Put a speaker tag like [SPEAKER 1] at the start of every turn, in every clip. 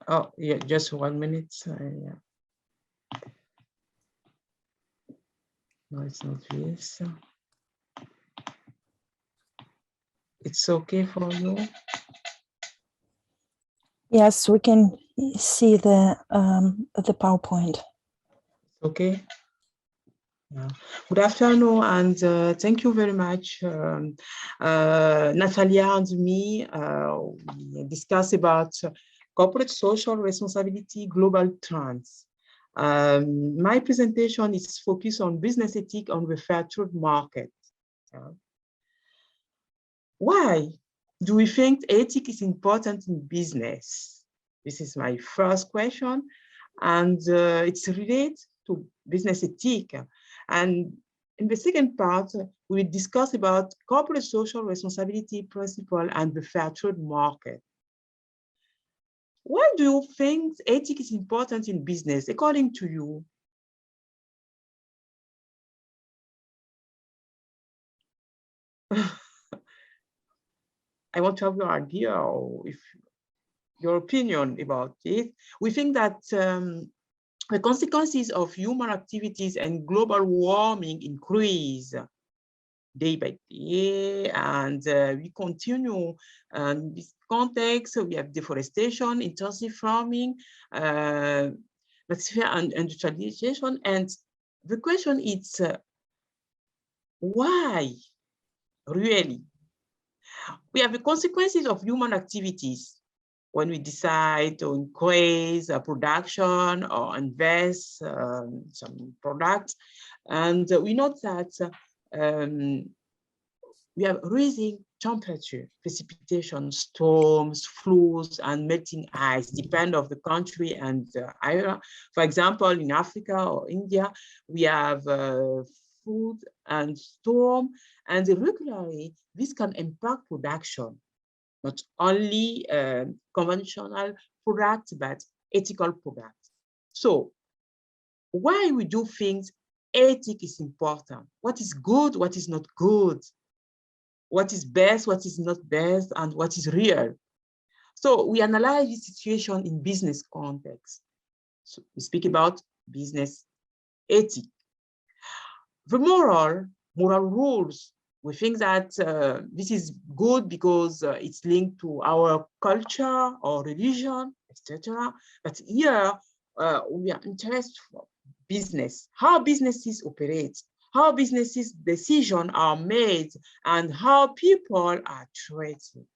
[SPEAKER 1] Oh, yeah, just 1 minute. Yeah. No, it's not this. It's okay for you?
[SPEAKER 2] Yes, we can see the PowerPoint.
[SPEAKER 1] Okay. Yeah. Good afternoon, and thank you very much. Natalia and me, we discuss about corporate social responsibility global trends. My presentation is focused on business ethics on the fair trade market. Why do we think ethics is important in business? This is my first question, and it's related to business ethics. And in the second part, we will discuss about corporate social responsibility principle and the fair trade market. Why do you think ethics is important in business, according to you? I want to have your idea or if your opinion about it. We think that the consequences of human activities and global warming increase day by day, and we continue in this context. We have deforestation, intensive farming, and industrialization. And the question is, why really? We have the consequences of human activities when we decide to increase production or invest some products. And we know that we have rising temperature, precipitation, storms, floods, and melting ice, depend of the country and area. For example, in Africa or India, we have flood and storm, and regularly this can impact production, not only conventional products, but ethical products. So why we do things, ethics is important. What is good, what is not good, what is best, what is not best, and what is real. So we analyze this situation in business context. So we speak about business ethics. The moral rules, we think that this is good because it's linked to our culture or religion, etc. But here we are interested for business, how businesses operate, how businesses decisions are made, and how people are treated.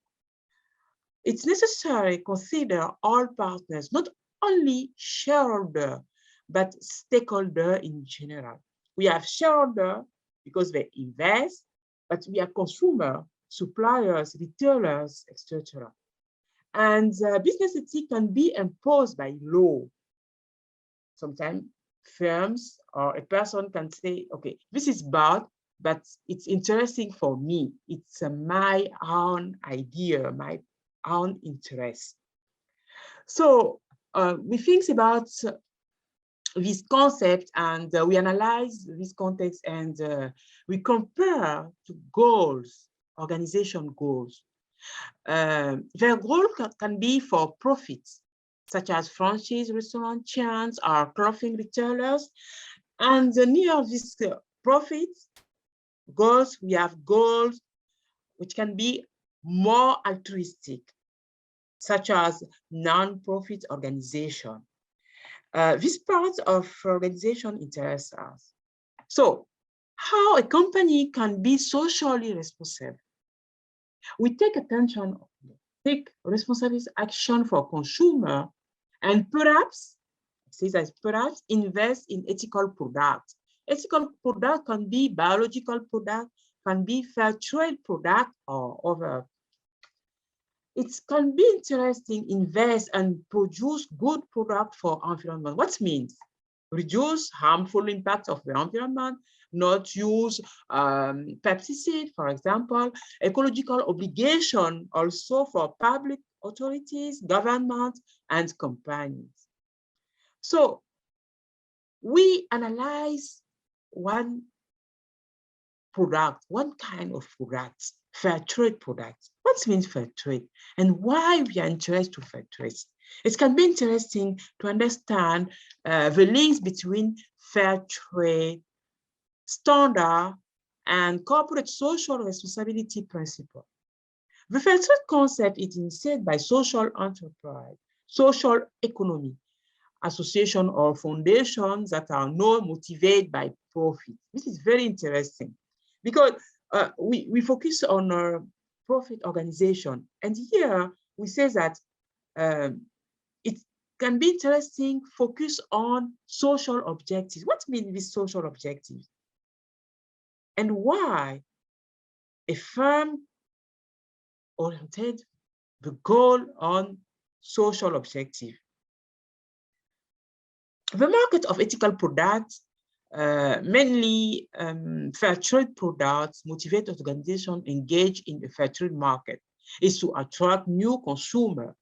[SPEAKER 1] It's necessary to consider all partners, not only shareholder, but stakeholder in general. We have shareholder because they invest, but we have consumer, suppliers, retailers, etc. And business ethics can be imposed by law. Sometimes firms or a person can say, okay, this is bad, but it's interesting for me. It's my own idea, my own interest. So we think about this concept, and we analyze this context, and we compare to goals, organization goals. Their goal can be for profits, such as franchise restaurant chains or clothing retailers. And near this profit goals, we have goals which can be more altruistic, such as non-profit organization. This part of organization interests us. So how a company can be socially responsible? We take responsible action for consumer, and perhaps invest in ethical products. Ethical product can be biological product, can be fair trade product, or other. It can be interesting, invest and produce good product for environment. What means? Reduce harmful impact of the environment, not use pesticide, for example, ecological obligation also for public authorities, government, and companies. So we analyze one product, one kind of product, fair trade products. What means fair trade and why we are interested in fair trade? It can be interesting to understand the links between fair trade, standard, and corporate social responsibility principle. The fair trade concept is initiated by social enterprise, social economy, association or foundations that are not motivated by profit. This is very interesting because we focus on a profit organization. And here we say that it can be interesting, focus on social objectives. What mean these social objectives? And why a firm oriented the goal on social objective? The market of ethical products, mainly fair trade products, motivate organizations engaged in the fair trade market, is to attract new consumers.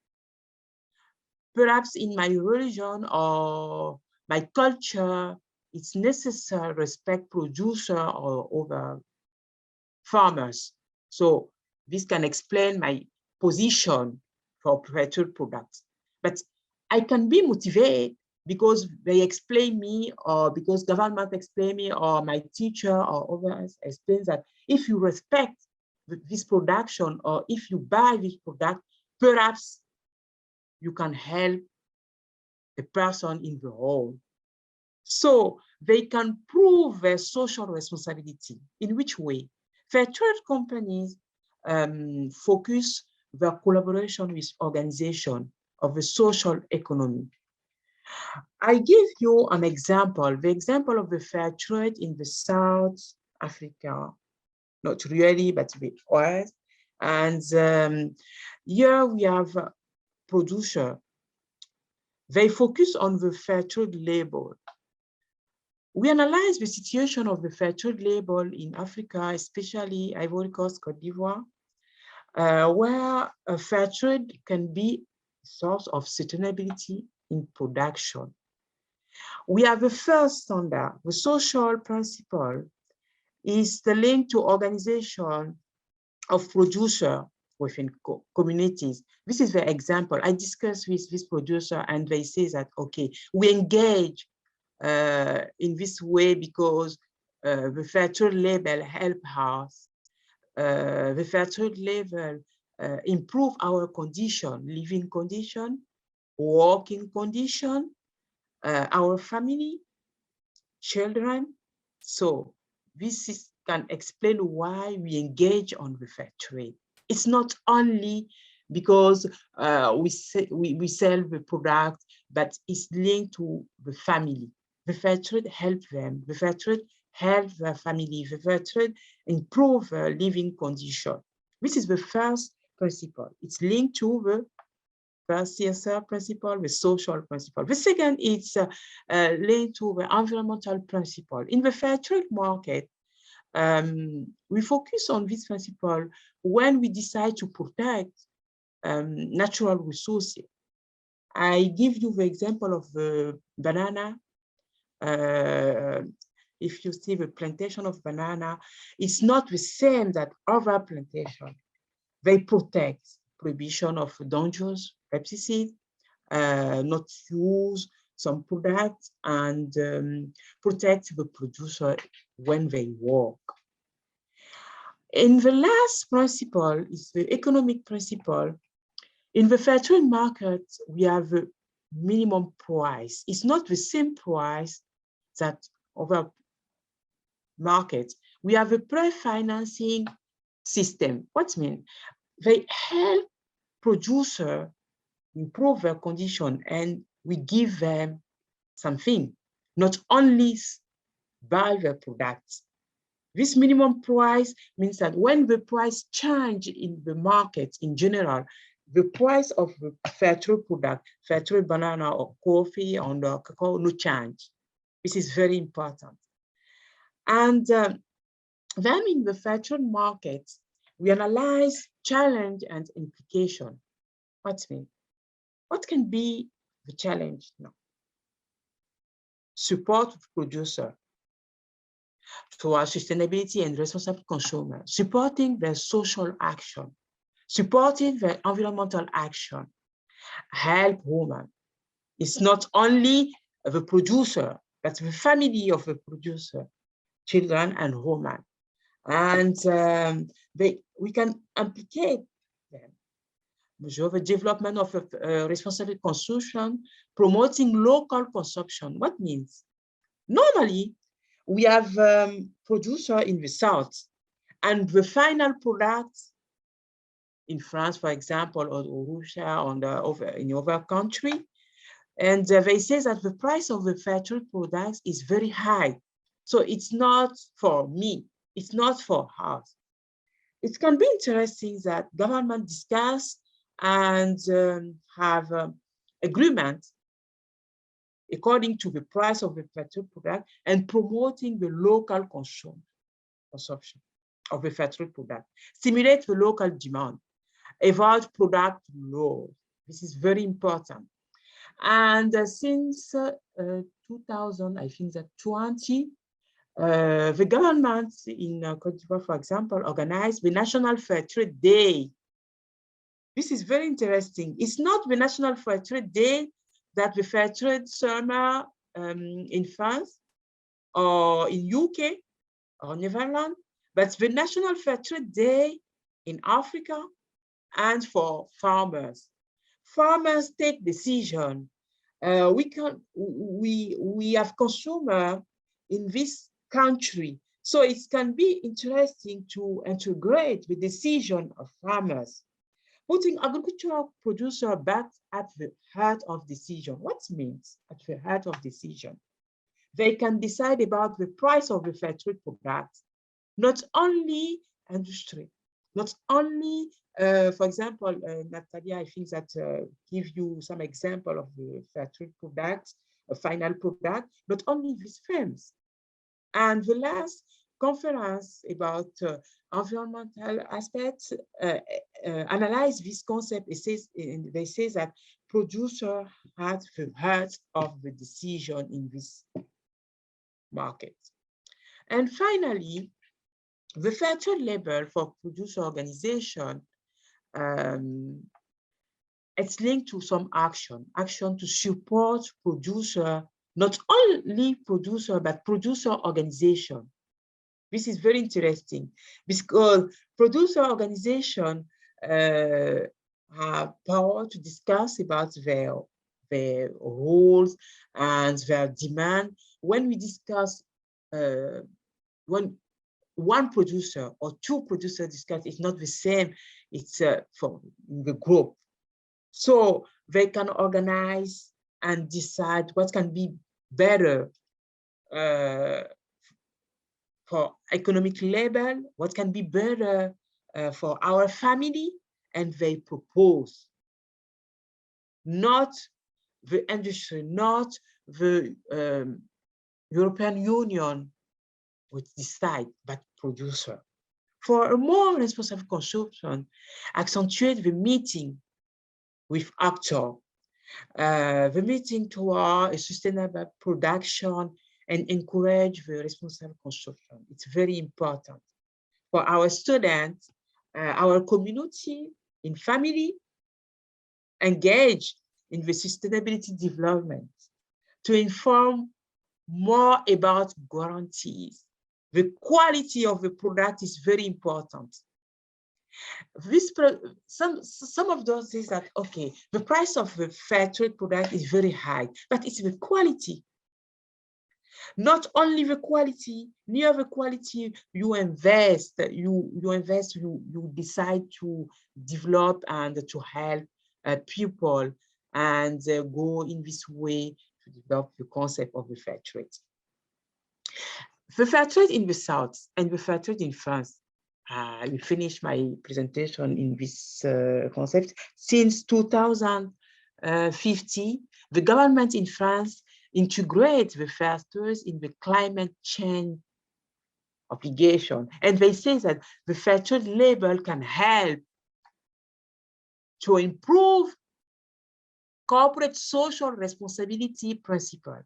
[SPEAKER 1] Perhaps in my religion or my culture, it's necessary to respect producers or other farmers. So this can explain my position for fair trade products. But I can be motivated because they explain me, or because government explain me, or my teacher or others explain that if you respect this production, or if you buy this product, perhaps you can help a person in the whole. So they can prove their social responsibility. In which way? Fair trade companies focus their collaboration with organizations of the social economy. I give you an example, the example of the fair trade in the South Africa, not really, but the West. And here we have a producer. They focus on the fair trade label. We analyze the situation of the fair trade label in Africa, especially Ivory Coast, Côte d'Ivoire, where a fair trade can be a source of sustainability in production. We have the first standard, the social principle is the link to organization of producer within communities. This is the example. I discussed with this producer and they say that, okay, we engage in this way because the fair trade label help us. The fair trade label improve our condition, living condition, working condition, our family, children. So this can explain why we engage on the fair trade. It's not only because we sell the product, but it's linked to the family. The fair trade help them. The fair trade help their family. The fair trade improve their living condition. This is the first principle. It's linked to the first CSR principle, the social principle. The second is linked to the environmental principle. In the fair trade market, we focus on this principle when we decide to protect natural resources. I give you the example of the banana. If you see the plantation of banana, it's not the same that other plantation. They protect prohibition of dangerous pesticides, not use some products, and protect the producer when they work. And the last principle is the economic principle. In the fair trade market, we have a minimum price. It's not the same price that other markets. We have a pre-financing system. What mean? They help producer improve their condition and we give them something, not only buy their products. This minimum price means that when the price change in the market in general, the price of the fair trade product, fair trade banana or coffee or cacao, no change. This is very important. And then in the fair trade market, we analyze challenge and implication. What mean? What can be the challenge now? Support of producer for sustainability and responsible consumer, supporting their social action, supporting the environmental action, help women. It's not only the producer, but the family of the producer, children and women. And we can implicate them. The development of responsible consumption, promoting local consumption. What means? Normally, we have producer in the south, and the final product in France, for example, or Russia, in other country, and they say that the price of the fair trade products is very high. So it's not for me, it's not for us. It can be interesting that government discuss and have agreement according to the price of the fair trade product and promoting the local consumption of the fair trade product, stimulate the local demand, avoid product loss. This is very important. And since 2000, I think that 20, the government in Côte d'Ivoire, for example, organized the National Fair Trade Day. This is very interesting. It's not the National Fair Trade Day that the Fair Trade Summer in France or in UK or Netherlands, but the National Fair Trade Day in Africa and for farmers. Farmers take decision. We have consumer in this country, so it can be interesting to integrate the decision of farmers, putting agricultural producer back at the heart of decision. What means at the heart of decision? They can decide about the price of the fair trade products, not only industry, not only, for example, Natalia, I think that give you some example of the fair trade product, a final product, not only these firms. And the last conference about environmental aspects analyze this concept. They say that producer had the heart of the decision in this market. And finally, the fair trade label for producer organization, it's linked to some action to support producer, not only producer, but producer organization. This is very interesting because producer organization have power to discuss about their roles and their demand. When we discuss, when one producer or two producers discuss, it's not the same, it's for the group. So they can organize and decide what can be better for economic level, what can be better for our family, and they propose. Not the industry, not the European Union would decide, but producer. For a more responsible consumption, accentuate the meeting with actors, the meeting toward a sustainable production and encourage the responsible consumption. It's very important for our students, our community, in family, engage in the sustainability development to inform more about guarantees. The quality of the product is very important. Some of those things that, okay, the price of the fair trade product is very high, but it's the quality. Not only the quality, near the quality, you invest, you decide to develop and to help people and go in this way to develop the concept of the fair trade. The fair trade in the South and the fair trade in France, I will finish my presentation in this concept. Since 2050, the government in France integrate the fair trade in the climate change obligation. And they say that the fair trade label can help to improve corporate social responsibility principle.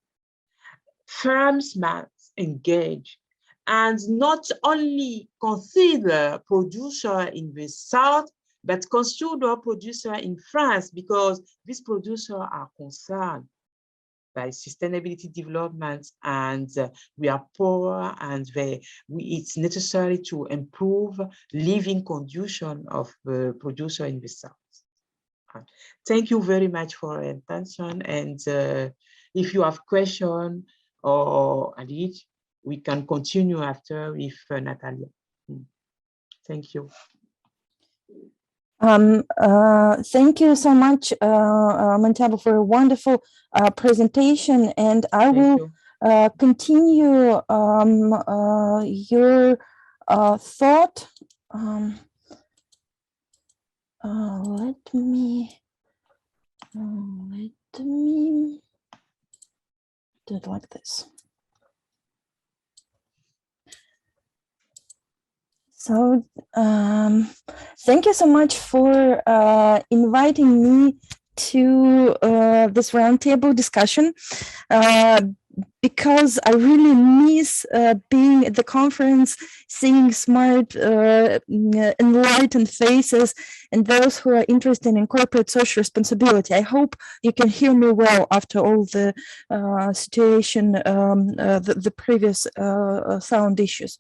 [SPEAKER 1] Firms must engage and not only consider producer in the South, but consumer producer in France, because these producers are concerned by sustainability development, and we are poor, and it's necessary to improve living condition of the producer in the South. Thank you very much for your attention, and if you have questions or need, we can continue after with Natalia. Thank you.
[SPEAKER 2] Thank you so much, Mantiaba, for a wonderful presentation, and I will continue your thought. Let me do it like this. So thank you so much for inviting me to this roundtable discussion, because I really miss being at the conference, seeing smart, enlightened faces, and those who are interested in corporate social responsibility. I hope you can hear me well after all the situation, the previous sound issues.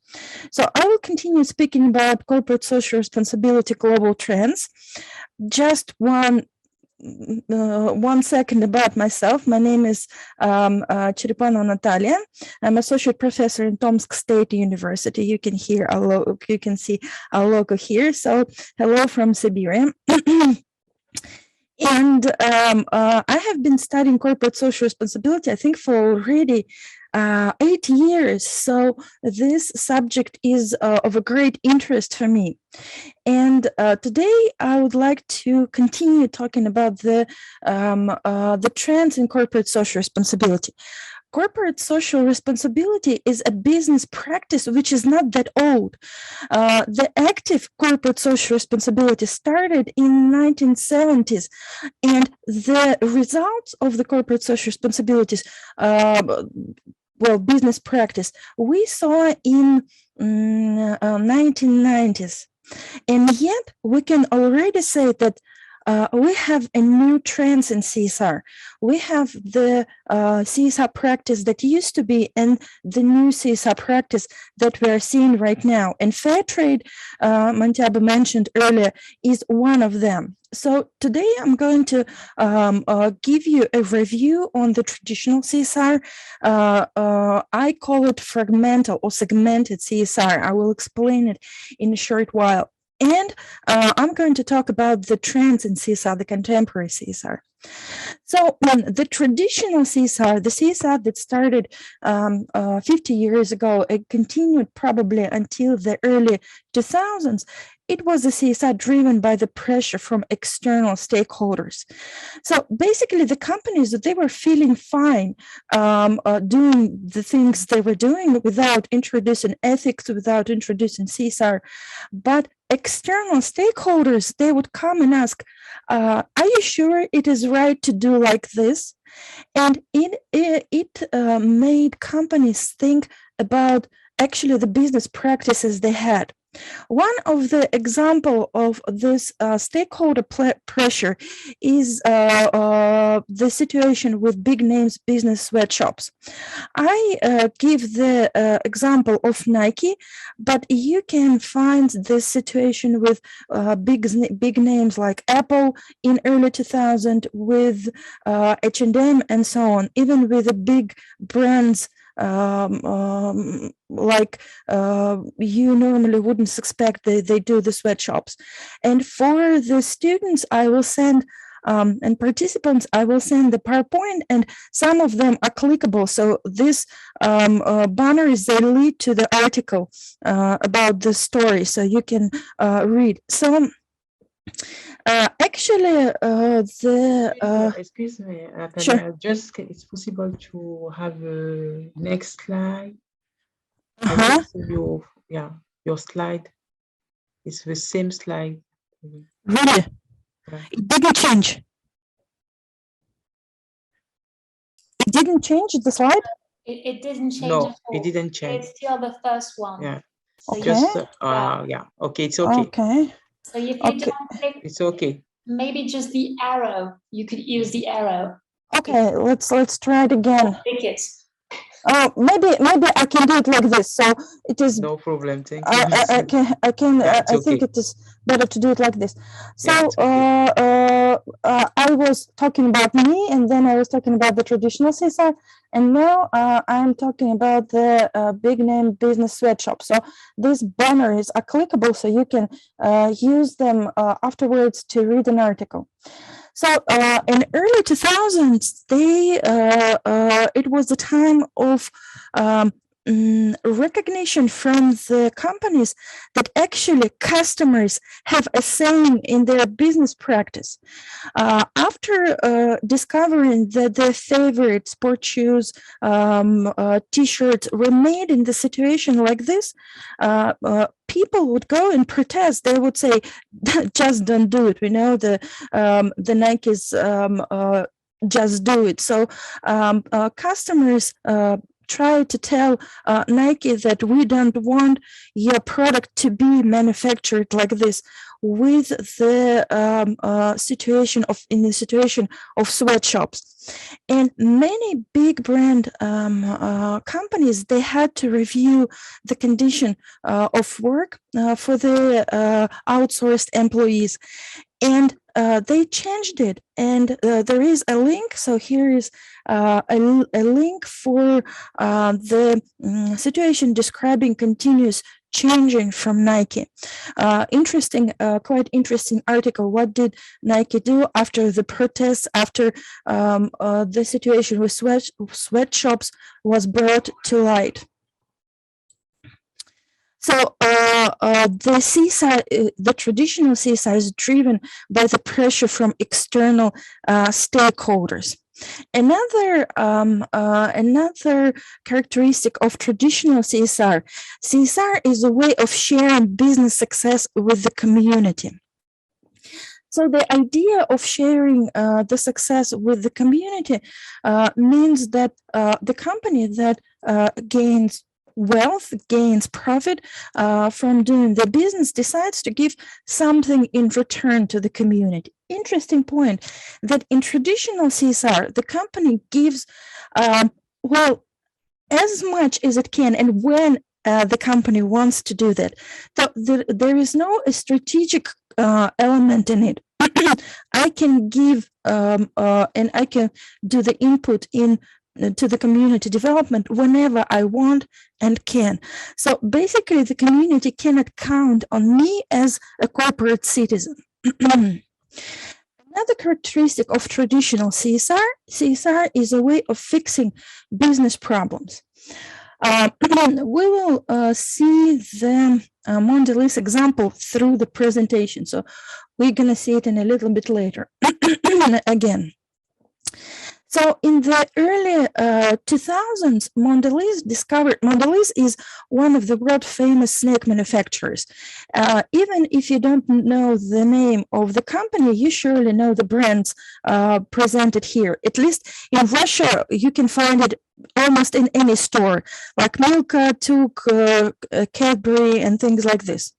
[SPEAKER 2] So I will continue speaking about corporate social responsibility global trends. Just one second about myself. My name is Cherepanova Natalia. I'm associate professor in Tomsk State University. You can hear you can see our logo here. So hello from Siberia. And I have been studying corporate social responsibility, I think, for already 8 years. So this subject is of a great interest for me. And today I would like to continue talking about the trends in corporate social responsibility. Corporate social responsibility is a business practice which is not that old. The active corporate social responsibility started in 1970s, and the results of the corporate social responsibilities, well, business practice, we saw in 1990s. And yet we can already say that we have a new trend in CSR. We have the CSR practice that used to be and the new CSR practice that we are seeing right now. And fair trade, Mantiaba mentioned earlier, is one of them. So today I'm going to give you a review on the traditional CSR. I call it fragmental or segmented CSR. I will explain it in a short while. And I'm going to talk about the trends in CSR, the contemporary CSR. So the traditional CSR, the CSR that started 50 years ago, it continued probably until the early 2000s. It was a CSR driven by the pressure from external stakeholders. So basically the companies, they were feeling fine doing the things they were doing without introducing ethics, without introducing CSR. But external stakeholders, they would come and ask, are you sure it is right to do like this? And it made companies think about actually the business practices they had. One of the example of this stakeholder pressure is the situation with big names business sweatshops. I give the example of Nike, but you can find this situation with big names like Apple in early 2000, with H&M and so on, even with the big brands like you normally wouldn't expect they do the sweatshops. And for the students, I will send and participants, I will send the PowerPoint, and some of them are clickable. So this banners, they lead to the article about the story, so you can read. So actually,
[SPEAKER 1] excuse me,
[SPEAKER 2] sure.
[SPEAKER 1] Just it's possible to have a next slide. Your slide is the same slide.
[SPEAKER 2] Really? Yeah. It didn't change. It didn't change the slide?
[SPEAKER 3] It didn't change.
[SPEAKER 1] No, it didn't change.
[SPEAKER 3] It's still the first one.
[SPEAKER 1] Yeah.
[SPEAKER 3] So
[SPEAKER 2] okay.
[SPEAKER 1] Just yeah. Okay, it's okay.
[SPEAKER 2] Okay.
[SPEAKER 3] So if you
[SPEAKER 2] Okay.
[SPEAKER 3] don't click,
[SPEAKER 1] It's okay.
[SPEAKER 3] maybe just the arrow. You could use the arrow.
[SPEAKER 2] Okay, let's try it again.
[SPEAKER 3] Click it.
[SPEAKER 2] Oh, maybe I can do it like this. So it is.
[SPEAKER 1] No problem. Thank you.
[SPEAKER 2] I can.
[SPEAKER 1] That's
[SPEAKER 2] I think
[SPEAKER 1] okay.
[SPEAKER 2] it is better to do it like this. So
[SPEAKER 1] Yeah, it's okay.
[SPEAKER 2] I was talking about me, and then I was talking about the traditional CSR, and now I'm talking about the big name business sweatshops. So these banners are clickable, so you can use them afterwards to read an article. So in early 2000s, it was the time of recognition from the companies that actually customers have a say in their business practice. After discovering that their favorite sport shoes, t-shirts were made in the situation like this, people would go and protest. They would say, just don't do it. We know the Nikes just do it. So customers try to tell Nike that we don't want your product to be manufactured like this, with the situation of sweatshops. And many big brand companies, they had to review the condition of work for the outsourced employees. And they changed it, and there is a link. So here is a link for the situation describing continuous changing from Nike. Quite interesting article. What did Nike do after the protests, after the situation with sweatshops was brought to light? So the CSR, the traditional CSR, is driven by the pressure from external stakeholders. Another characteristic of traditional CSR is a way of sharing business success with the community. So the idea of sharing the success with the community means that the company that gains wealth, gains profit from doing the business, decides to give something in return to the community. Interesting point that in traditional CSR, the company gives, well, as much as it can, and when the company wants to do that. So there is no strategic element in it. I can give and I can do the input in to the community development whenever I want and can. So basically, the community cannot count on me as a corporate citizen. Another characteristic of traditional CSR is a way of fixing business problems. We will see the Mondelez example through the presentation. So we're going to see it in a little bit later again. So in the early 2000s, Mondelez is one of the world famous snack manufacturers. Even if you don't know the name of the company, you surely know the brands presented here. At least in Russia, you can find it almost in any store, like Milka, Tuk, Cadbury, and things like this.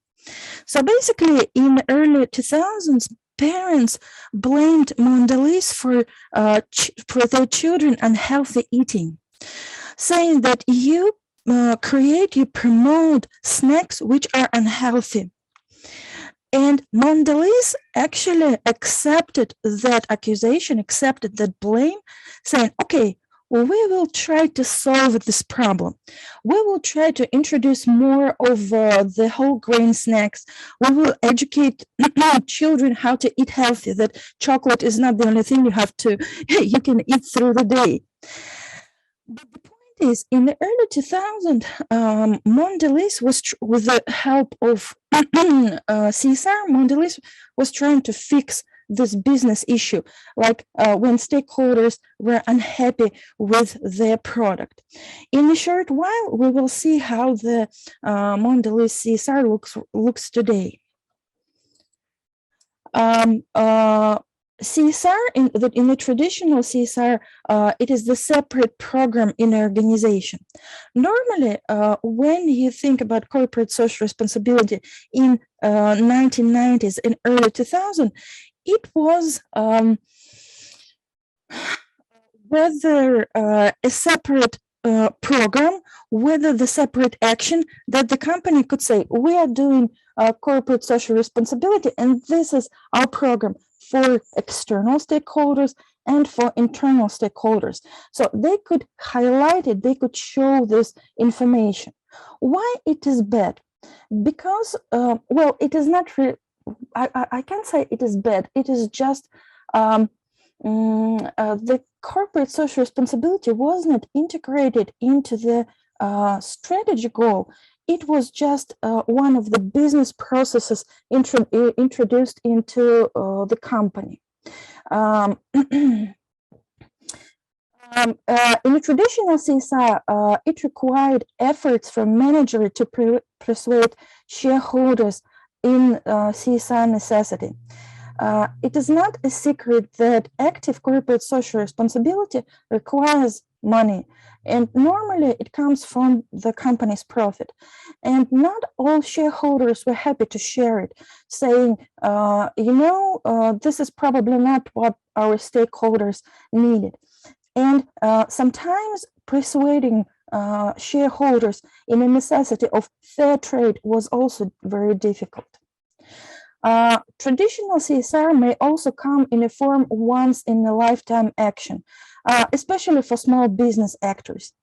[SPEAKER 2] So basically, in the early 2000s, parents blamed Mondelez for their children unhealthy eating, saying that you promote snacks which are unhealthy. And Mondelez actually accepted that accusation, accepted that blame, saying, okay, well, we will try to solve this problem. We will try to introduce more of the whole grain snacks. We will educate children how to eat healthy, that chocolate is not the only thing you can eat through the day. But the point is, in the early 2000s, Mondelez with the help of CSR, Mondelez was trying to fix this business issue, like when stakeholders were unhappy with their product. In a short while, we will see how the Mondelez CSR looks today. CSR, in the traditional CSR, it is the separate program in an organization. Normally, when you think about corporate social responsibility in 1990s and early 2000, it was whether a separate program, whether the separate action that the company could say, we are doing corporate social responsibility, and this is our program for external stakeholders and for internal stakeholders. So they could highlight it, they could show this information. Why it is bad? Because, well, it is not really, I can't say it is bad, it is just the corporate social responsibility was not integrated into the strategy goal. It was just one of the business processes introduced into the company. In a traditional CSR, it required efforts from manager to persuade shareholders in CSR necessity. It is not a secret that active corporate social responsibility requires money, and normally it comes from the company's profit. And not all shareholders were happy to share it, saying, this is probably not what our stakeholders needed. And sometimes persuading shareholders in a necessity of fair trade was also very difficult. Traditional CSR may also come in a form once in a lifetime action, especially for small business actors.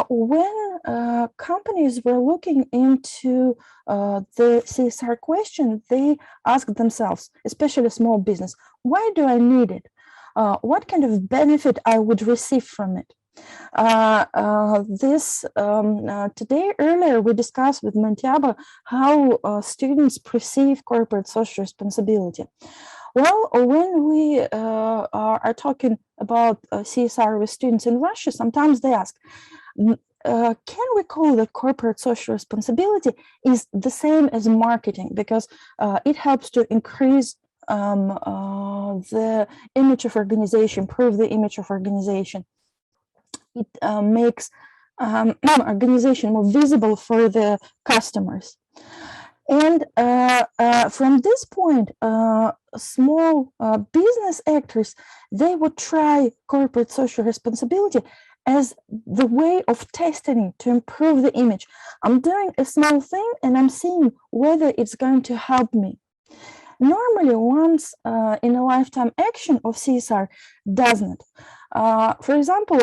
[SPEAKER 2] When companies were looking into the CSR question, they asked themselves, especially small business, why do I need it? What kind of benefit I would receive from it? Today, earlier, we discussed with Mantiaba how students perceive corporate social responsibility. Well, when we are talking about CSR with students in Russia, sometimes they ask, can we call that corporate social responsibility is the same as marketing, because it helps to increase the image of organization, improve the image of organization. It makes organization more visible for the customers. And from this point, small business actors, they would try corporate social responsibility as the way of testing to improve the image. I'm doing a small thing and I'm seeing whether it's going to help me. Normally, once in a lifetime action of CSR doesn't. For example,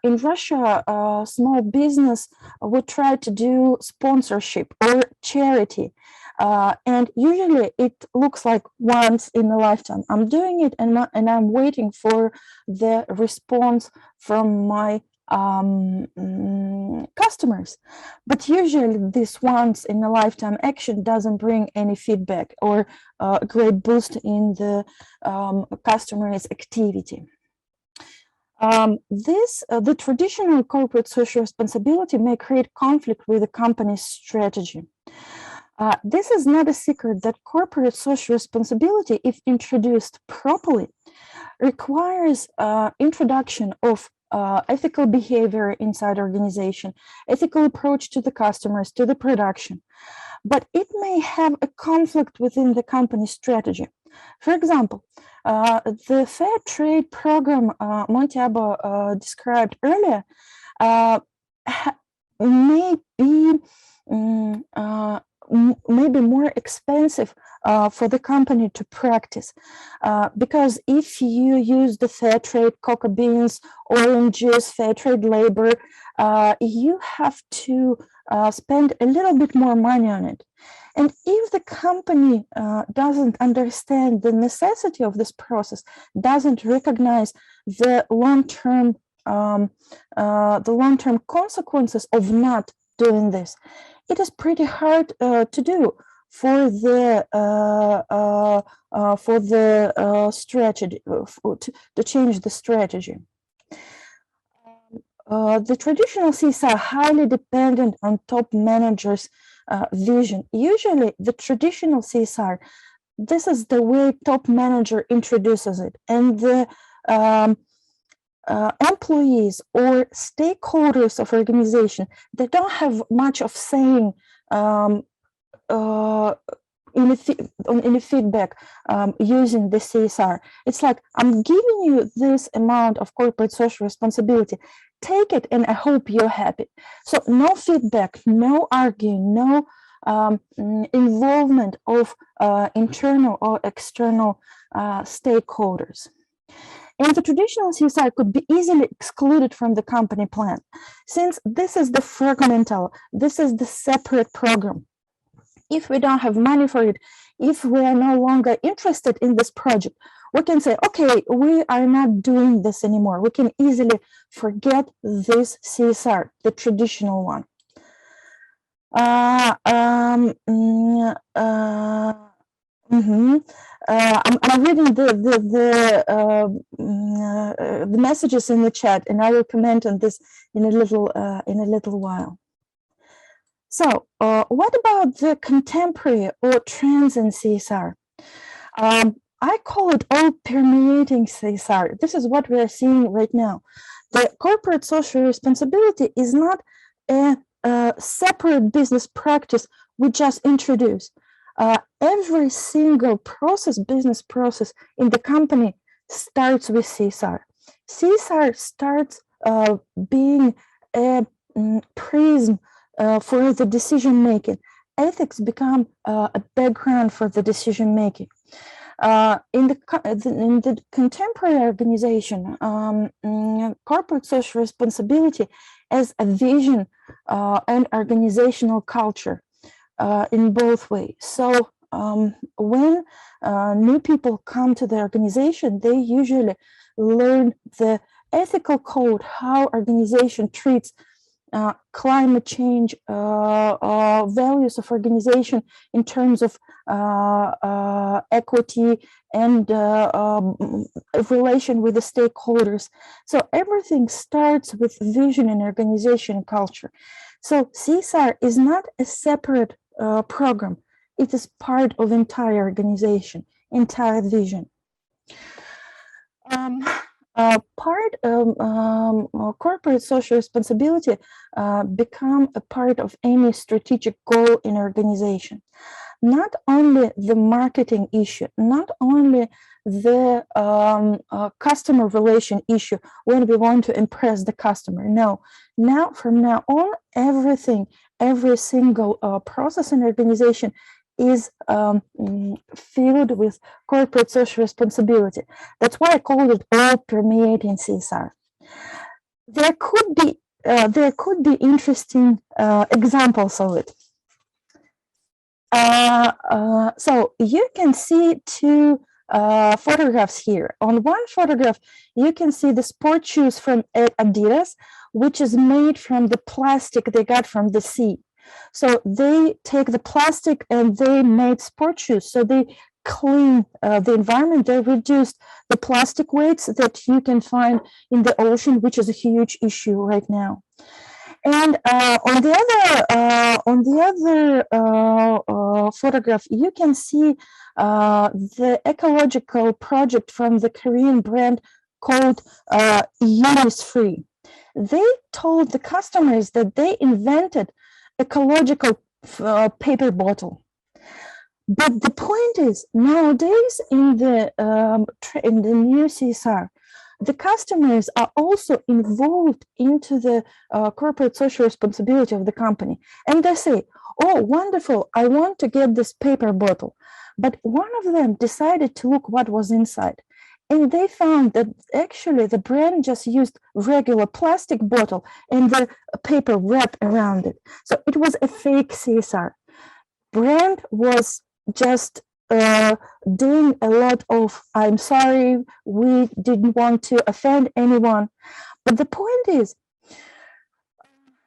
[SPEAKER 2] in Russia, small business would try to do sponsorship or charity. And usually it looks like once in a lifetime. I'm doing it and I'm waiting for the response from my customers. But usually this once in a lifetime action doesn't bring any feedback or a great boost in the customer's activity. The traditional corporate social responsibility may create conflict with the company's strategy. This is not a secret that corporate social responsibility, if introduced properly, requires introduction of ethical behavior inside organization, ethical approach to the customers, to the production, but it may have a conflict within the company's strategy. For example, the fair trade program Mantiaba described earlier may be more expensive for the company to practice, because if you use the fair trade cocoa beans, oranges, fair trade labor, you have to spend a little bit more money on it. And if the company doesn't understand the necessity of this process, doesn't recognize the long-term consequences of not doing this, it is pretty hard to do for the strategy to change the strategy. The traditional CSR are highly dependent on top managers' vision. Usually, the traditional CSR this is the way top manager introduces it. And the employees or stakeholders of organization, they don't have much of saying in a feedback using the CSR. It's like, I'm giving you this amount of corporate social responsibility. Take it, and I hope you're happy. So no feedback, no arguing, no involvement of internal or external stakeholders. And the traditional CSR could be easily excluded from the company plan, since this is the fragmental, this is the separate program. If we don't have money for it, if we are no longer interested in this project, we can say, okay, we are not doing this anymore. We can easily forget this CSR, the traditional one. I'm reading the messages in the chat, and I will comment on this in a little while. So, what about the contemporary or trends in CSR? I call it all-permeating CSR. This is what we are seeing right now. The corporate social responsibility is not a separate business practice we just introduced. Every single business process in the company starts with CSR. CSR starts being a prism for the decision making. Ethics become a background for the decision making. In the contemporary organization, corporate social responsibility as a vision and organizational culture in both ways. So when new people come to the organization, they usually learn the ethical code, how organization treats climate change, values of organization in terms of equity and relation with the stakeholders. So everything starts with vision and organization culture. So CSR is not a separate program. It is part of entire organization, entire vision. Part of corporate social responsibility become a part of any strategic goal in organization. Not only the marketing issue, not only the customer relation issue when we want to impress the customer. No, from now on, every single process in organization is filled with corporate social responsibility. That's why I call it all permeating CSR. There could be interesting examples of it. So you can see two photographs here. On one photograph, you can see the sport shoes from Adidas, which is made from the plastic they got from the sea. So they take the plastic and they made sport shoes. So they clean the environment. They reduced the plastic weights that you can find in the ocean, which is a huge issue right now. And on the other photograph, you can see the ecological project from the Korean brand called Free. They told the customers that they invented ecological paper bottle. But the point is, nowadays in the new CSR, the customers are also involved into the corporate social responsibility of the company. And they say, oh, wonderful, I want to get this paper bottle. But one of them decided to look what was inside. And they found that actually the brand just used regular plastic bottle and the paper wrap around it. So it was a fake CSR. Brand was just doing a lot of, I'm sorry, we didn't want to offend anyone. But the point is,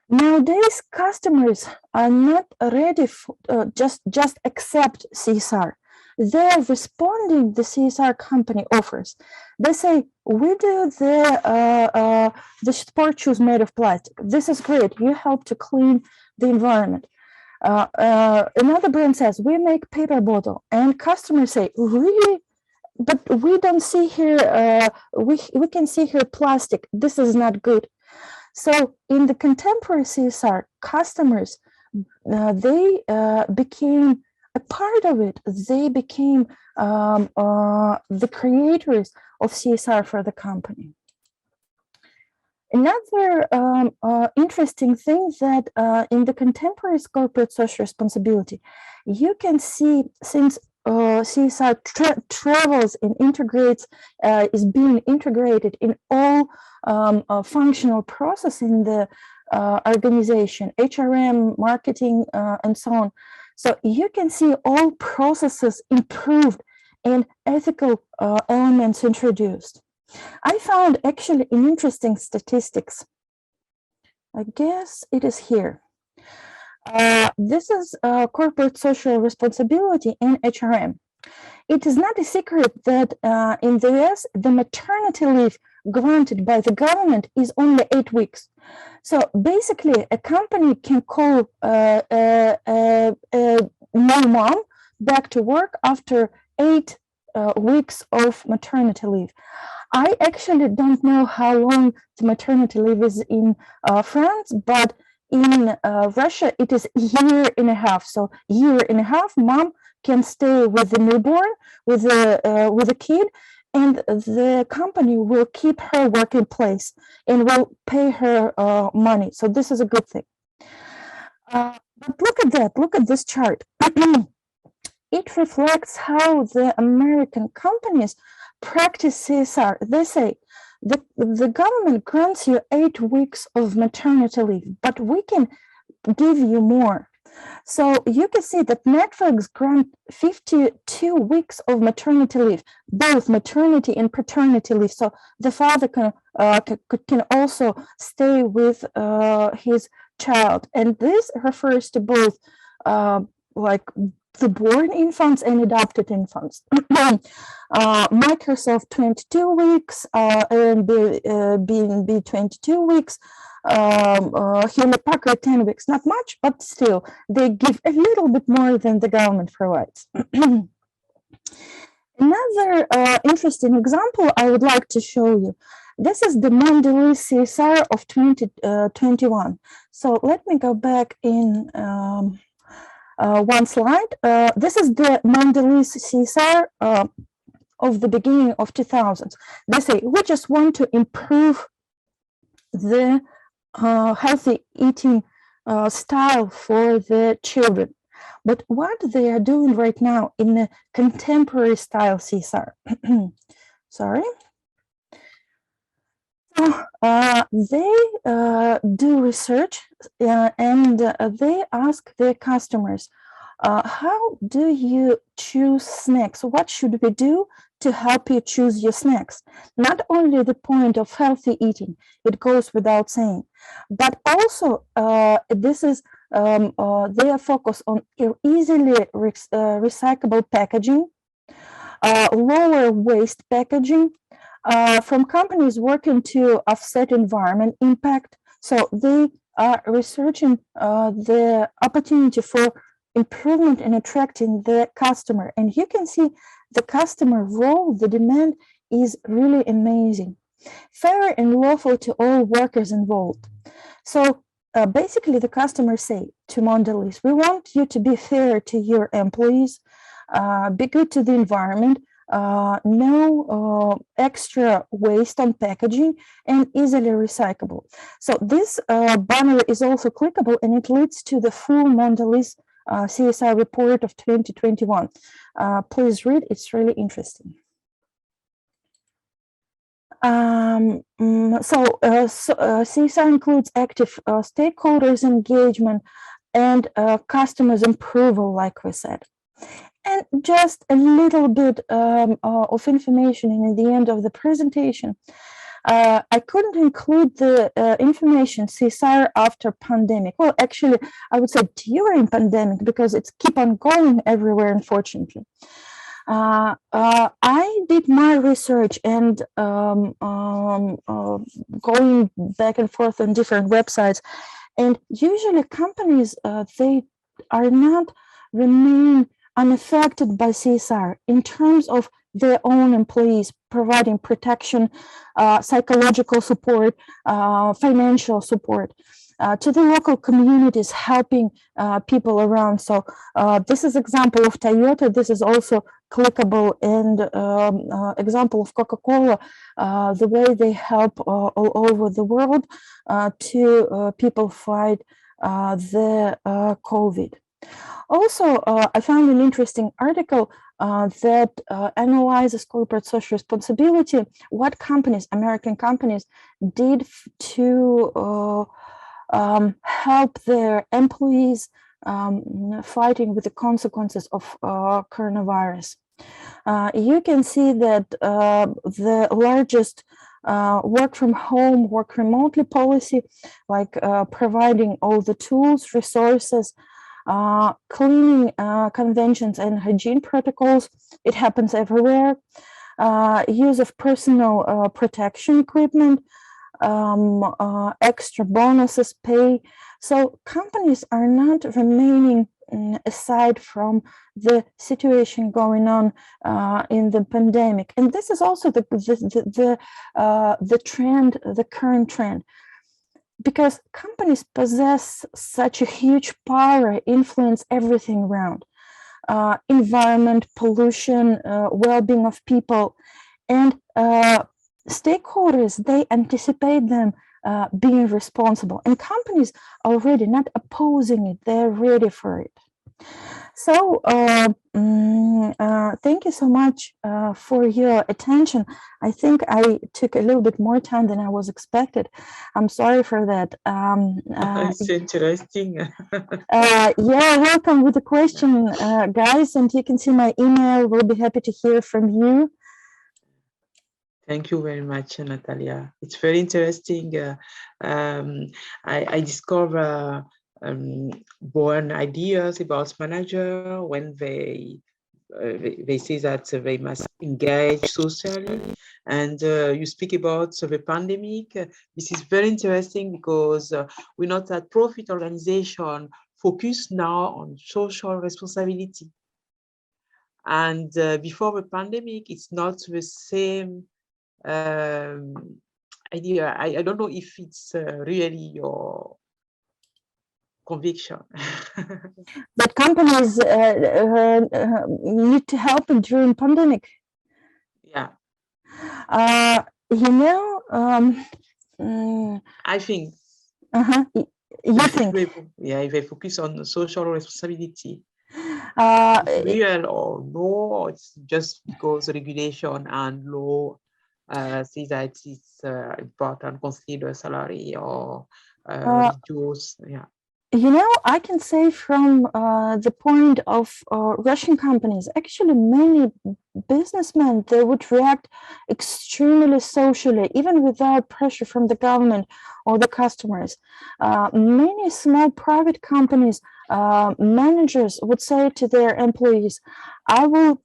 [SPEAKER 2] nowadays customers are not ready for just accept CSR. They are responding the CSR company offers. They say, we do the sport shoes made of plastic. This is great. You help to clean the environment. Another brand says, we make paper bottle, and customers say, really? But we don't see here, we can see here plastic. This is not good. So in the contemporary CSR, customers, they became a part of it. They became the creators of CSR for the company. Another interesting thing that in the contemporary corporate social responsibility, you can see, since CSR travels and integrates, is being integrated in all functional process in the organization, HRM, marketing, and so on. So you can see all processes improved and ethical elements introduced. I found actually an interesting statistics. I guess it is here. This is corporate social responsibility in HRM. It is not a secret that in the US, the maternity leave granted by the government is only 8 weeks. So basically, a company can call a new mom back to work after 8 weeks of maternity leave. I actually don't know how long the maternity leave is in France, but in Russia, it is a year and a half. So year and a half, mom can stay with the newborn, with a kid, and the company will keep her working place and will pay her money. So this is a good thing. But look at that. Look at this chart. It reflects how the American companies practice CSR. They say the government grants you 8 weeks of maternity leave, but we can give you more. So you can see that Netflix grant 52 weeks of maternity leave, both maternity and paternity leave. So the father can also stay with his child. And this refers to both like the born infants and adopted infants. Microsoft 22 weeks, and B&B 22 weeks, Hewlett Packard 10 weeks. Not much, but still, they give a little bit more than the government provides. Another interesting example I would like to show you. This is the Mondelez CSR of 2021. So let me go back in one slide. This is the Mondelez CSR of the beginning of 2000s. They say, we just want to improve the healthy eating style for the children. But what they are doing right now in the contemporary style CSR, sorry. They do research and they ask their customers, how do you choose snacks? What should we do to help you choose your snacks? Not only the point of healthy eating, it goes without saying, but also this is their focus on easily recyclable packaging, lower waste packaging, from companies working to offset environment impact. So they are researching the opportunity for improvement in attracting the customer. And you can see the customer role, the demand is really amazing. Fair and lawful to all workers involved. So basically the customers say to Mondelez, we want you to be fair to your employees, be good to the environment, no extra waste on packaging, and easily recyclable. So this banner is also clickable, and it leads to the full Mondelez CSR report of 2021. Please read, it's really interesting. CSR includes active stakeholders engagement and customers approval, like we said. And just a little bit of information in the end of the presentation. I couldn't include the information CSR after pandemic. Well, actually, I would say during pandemic, because it's keep on going everywhere, unfortunately. I did my research and going back and forth on different websites, and usually companies they are not remain unaffected by CSR in terms of their own employees, providing protection, psychological support, financial support to the local communities, helping people around. So this is example of Toyota. This is also clickable, and example of Coca-Cola, the way they help all over the world to people fight the COVID. Also, I found an interesting article that analyzes corporate social responsibility, what companies, American companies, did to help their employees fighting with the consequences of coronavirus. You can see that the largest work from home, work remotely policy, like providing all the tools, resources, cleaning conventions and hygiene protocols. It happens everywhere. Use of personal protection equipment, extra bonuses, pay. So companies are not remaining aside from the situation going on in the pandemic, and this is also the trend, the current trend, because companies possess such a huge power, influence everything around environment, pollution, well-being of people, and stakeholders, they anticipate them being responsible, and companies are already not opposing it, they're ready for it. So thank you so much for your attention. I think I took a little bit more time than I was expected. I'm sorry for that.
[SPEAKER 1] It's interesting.
[SPEAKER 2] Yeah, welcome with the question, guys, and you can see my email. We'll be happy to hear from you.
[SPEAKER 1] Thank you very much, Natalia. It's very interesting. I discover born ideas about manager when they say that they must engage socially, and you speak about the pandemic. This is very interesting because we know that profit organization focus now on social responsibility, and before the pandemic, it's not the same idea. I don't know if it's really your conviction.
[SPEAKER 2] That companies need to help during pandemic.
[SPEAKER 1] Yeah.
[SPEAKER 2] You know,
[SPEAKER 1] I think.
[SPEAKER 2] You think?
[SPEAKER 1] Yeah, if they focus on social responsibility, real or no, it's just because regulation and law say that it's important, consider salary or reduce. Yeah.
[SPEAKER 2] You know, I can say from the point of Russian companies, actually many businessmen, they would react extremely socially, even without pressure from the government or the customers. Many small private companies, managers would say to their employees, I will,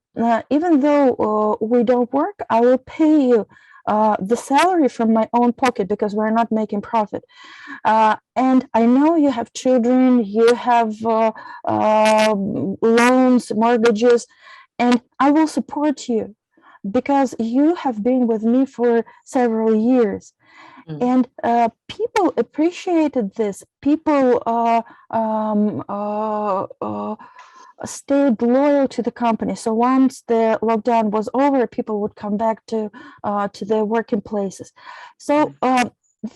[SPEAKER 2] even though we don't work, I will pay you the salary from my own pocket because we're not making profit. And I know you have children, you have loans, mortgages, and I will support you because you have been with me for several years. And people appreciated this. People stayed loyal to the company. So once the lockdown was over, people would come back to their working places. So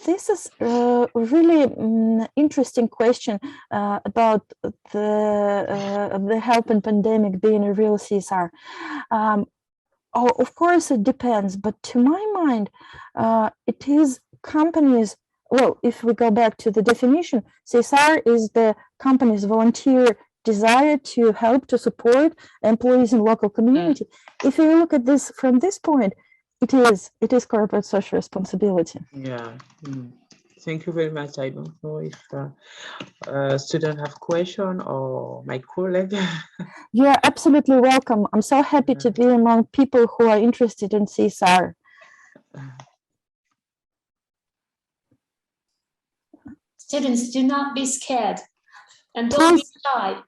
[SPEAKER 2] this is a really interesting question about the health and pandemic being a real CSR. Of course, it depends, but to my mind, it is companies. Well, if we go back to the definition, CSR is the company's volunteer desire to help, to support employees in local community. If you look at this from this point, it is corporate social responsibility.
[SPEAKER 1] Yeah. Thank you very much. I don't know if students have question or my colleague.
[SPEAKER 2] You're absolutely welcome. I'm so happy to be among people who are interested in CSR.
[SPEAKER 3] Students, do not be scared. And don't be shy.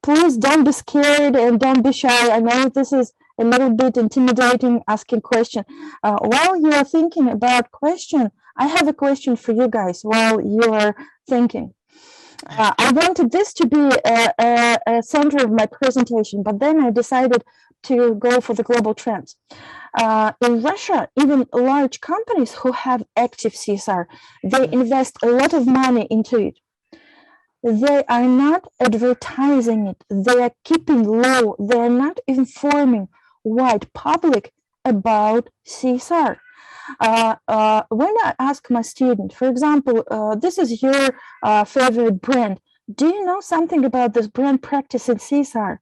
[SPEAKER 2] Please don't be scared and don't be shy. I know this is a little bit intimidating, asking question. While you are thinking about question, I have a question for you guys while you are thinking. I wanted this to be a center of my presentation, but then I decided to go for the global trends. In Russia, even large companies who have active CSR, they invest a lot of money into it. They are not advertising it. They are keeping low. They are not informing wide public about CSR. When I ask my student, for example, this is your favorite brand. Do you know something about this brand practice in CSR?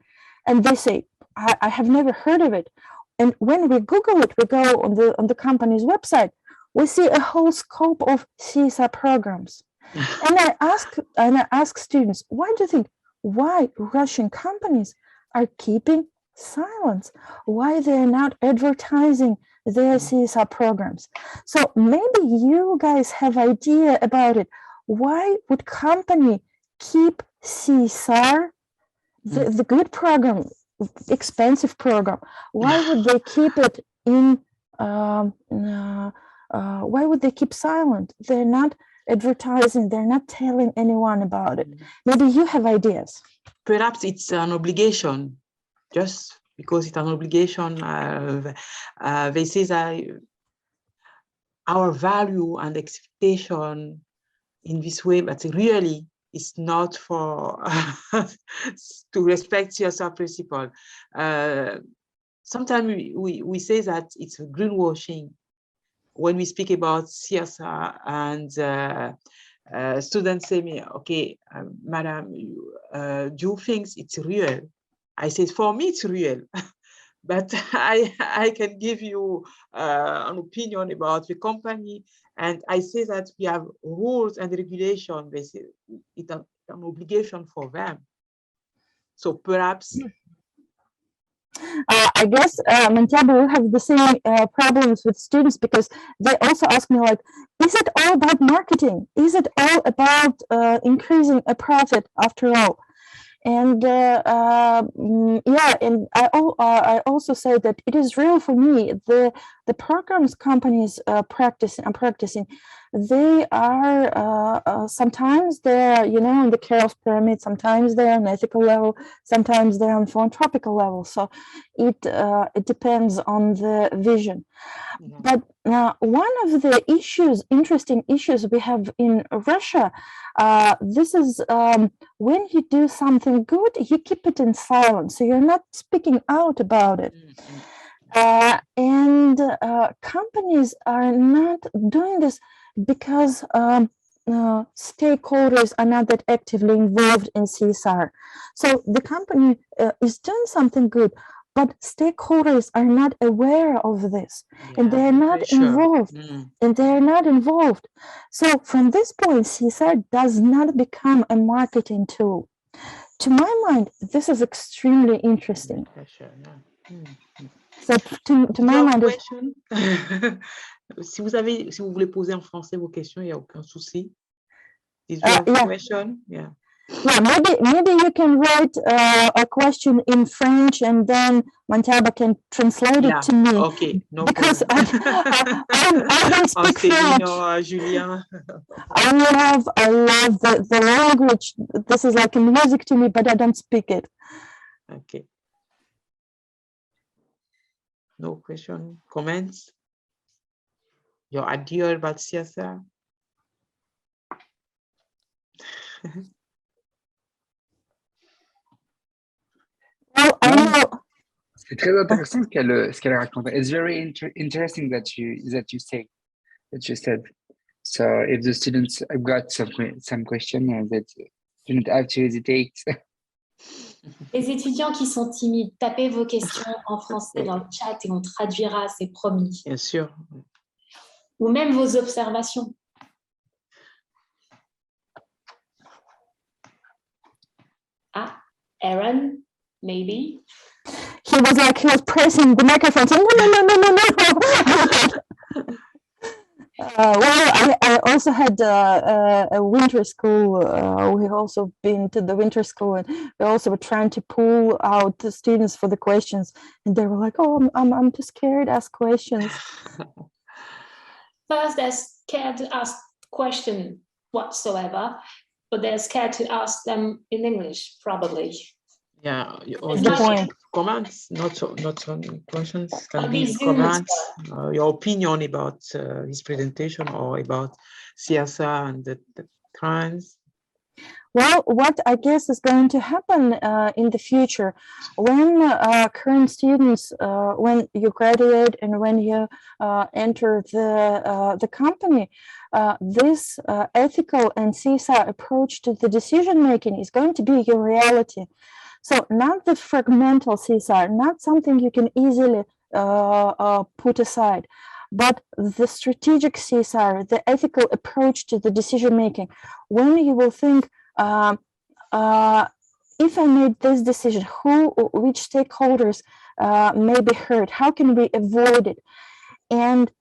[SPEAKER 2] And they say, I have never heard of it. And when we Google it, we go on the company's website, we see a whole scope of CSR programs. And I ask students, why do you think, why Russian companies are keeping silence? Why they're not advertising their CSR programs? So maybe you guys have idea about it. Why would company keep CSR, the good program, expensive program? Why would they keep it in? Why would they keep silent? They're not advertising, they're not telling anyone about it. Maybe you have ideas.
[SPEAKER 1] Perhaps it's an obligation, just because it's an obligation. They say that our value and expectation in this way, but really it's not for to respect CSR principle. Sometimes we say that it's greenwashing when we speak about CSR, and students say me, okay, madam, do you think it's real? I say, for me, it's real. But I can give you an opinion about the company. And I say that we have rules and regulations. They say it's an obligation for them. So perhaps
[SPEAKER 2] I guess, Mantiaba, will have the same problems with students, because they also ask me, like, is it all about marketing? Is it all about increasing a profit after all? And yeah, and I also say that it is real for me. The programs companies are practicing, they are sometimes they're, you know, on the care of pyramid, sometimes they're on ethical level, sometimes they're on philanthropical level. So it depends on the vision. Yeah. But one of the issues, interesting issues we have in Russia, this is when you do something good, you keep it in silence. So you're not speaking out about it. And companies are not doing this because stakeholders are not that actively involved in CSR. So the company is doing something good, but stakeholders are not aware of this, and they're not involved, and they're not involved. So from this point, CSR does not become a marketing tool. To my mind, this is extremely interesting. So to my mind,
[SPEAKER 1] si vous voulez poser en français vos questions, il n'y a aucun souci. Is your question? Yeah.
[SPEAKER 2] Yeah, maybe you can write a question in French, and then Mantiaba can translate it to me.
[SPEAKER 1] Okay, no
[SPEAKER 2] because I don't speak French.
[SPEAKER 1] Julien.
[SPEAKER 2] I love the language. This is like music to me, but I don't speak it.
[SPEAKER 1] Okay. No question, comments? Your idea about CSR?
[SPEAKER 4] C'est très intéressant ce qu'elle raconte. It's very interesting that you said. So if the students have got some question, that don't have to hesitate.
[SPEAKER 3] Les étudiants qui sont timides, tapez vos questions en français dans le chat et on traduira, c'est promis.
[SPEAKER 1] Bien sûr.
[SPEAKER 3] Ou même vos observations. Ah, Aaron, maybe.
[SPEAKER 2] He was pressing the microphone saying, no. Well, I also had a winter school. We've also been to the winter school, and we also were trying to pull out the students for the questions, and they were like, "Oh, I'm too scared to ask questions."
[SPEAKER 3] First, they're scared to ask question whatsoever, but they're scared to ask them in English, probably.
[SPEAKER 1] Yeah, or
[SPEAKER 2] That's the
[SPEAKER 1] just
[SPEAKER 2] point.
[SPEAKER 1] comments, not only questions, can
[SPEAKER 3] Like
[SPEAKER 1] be
[SPEAKER 3] these Zoom
[SPEAKER 1] comments, your opinion about his presentation or about CSR and the trends.
[SPEAKER 2] Well, what I guess is going to happen in the future, when current students, when you graduate and when you enter the company, this ethical and CSR approach to the decision making is going to be your reality. So not the fragmental CSR, not something you can easily put aside, but the strategic CSR, the ethical approach to the decision making. When you will think, if I made this decision, which stakeholders may be hurt? How can we avoid it? And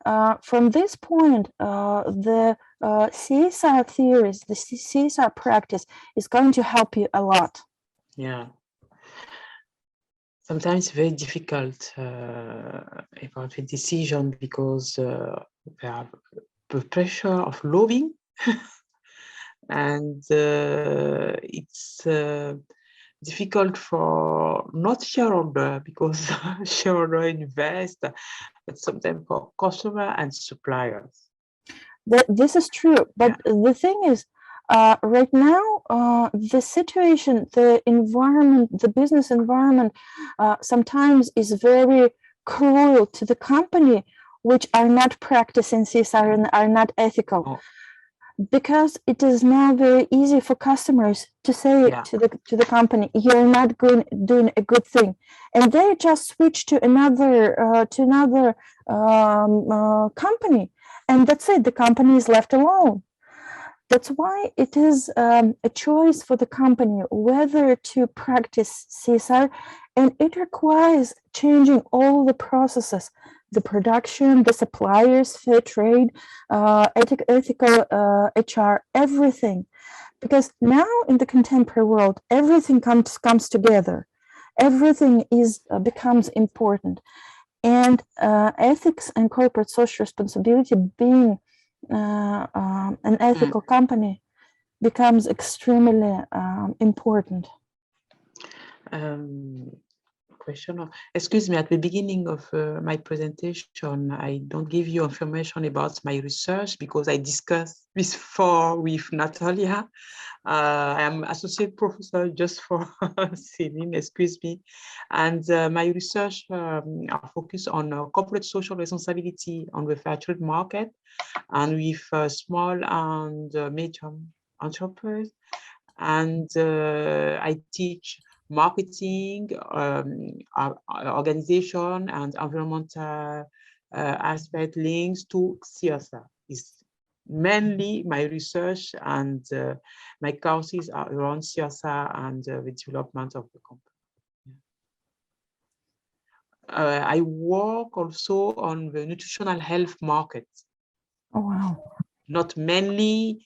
[SPEAKER 2] from this point, the CSR theories, the CSR practice is going to help you a lot.
[SPEAKER 1] Yeah. Sometimes very difficult about the decision because we have the pressure of lobbying. And it's difficult for not shareholder because shareholder invest, but sometimes for customer and suppliers.
[SPEAKER 2] This is true, but the thing is, right now, the situation, the environment, the business environment, sometimes is very cruel to the company which are not practicing CSR and are not ethical.
[SPEAKER 1] Oh.
[SPEAKER 2] Because it is now very easy for customers to say to the company, "You're not doing a good thing," and they just switch to another company, and that's it. The company is left alone. That's why it is a choice for the company whether to practice CSR, and it requires changing all the processes. The production, the suppliers, fair trade, ethical HR, everything. Because now in the contemporary world, everything comes together. Everything becomes important. And ethics and corporate social responsibility, being an ethical company, becomes extremely important.
[SPEAKER 1] Question. Excuse me, at the beginning of my presentation, I don't give you information about my research because I discussed before with Natalia. I am associate professor just for Celine, excuse me. And my research are focused on corporate social responsibility on the fair trade market and with small and medium entrepreneurs. And I teach marketing, organization, and environmental aspect links to CSR. Is mainly my research and my courses are around CSR and the development of the company. I work also on the nutritional health market.
[SPEAKER 2] Oh, wow.
[SPEAKER 1] Not mainly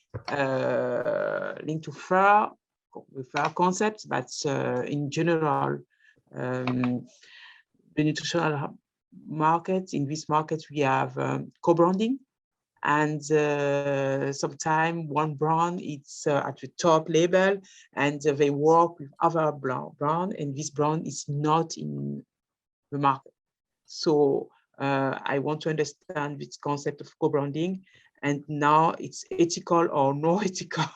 [SPEAKER 1] linked to fair concepts, but in general, the nutritional market. In this market, we have co-branding, and sometimes one brand it's at the top level, and they work with other brand, and this brand is not in the market. So I want to understand this concept of co-branding, and now it's ethical or no ethical.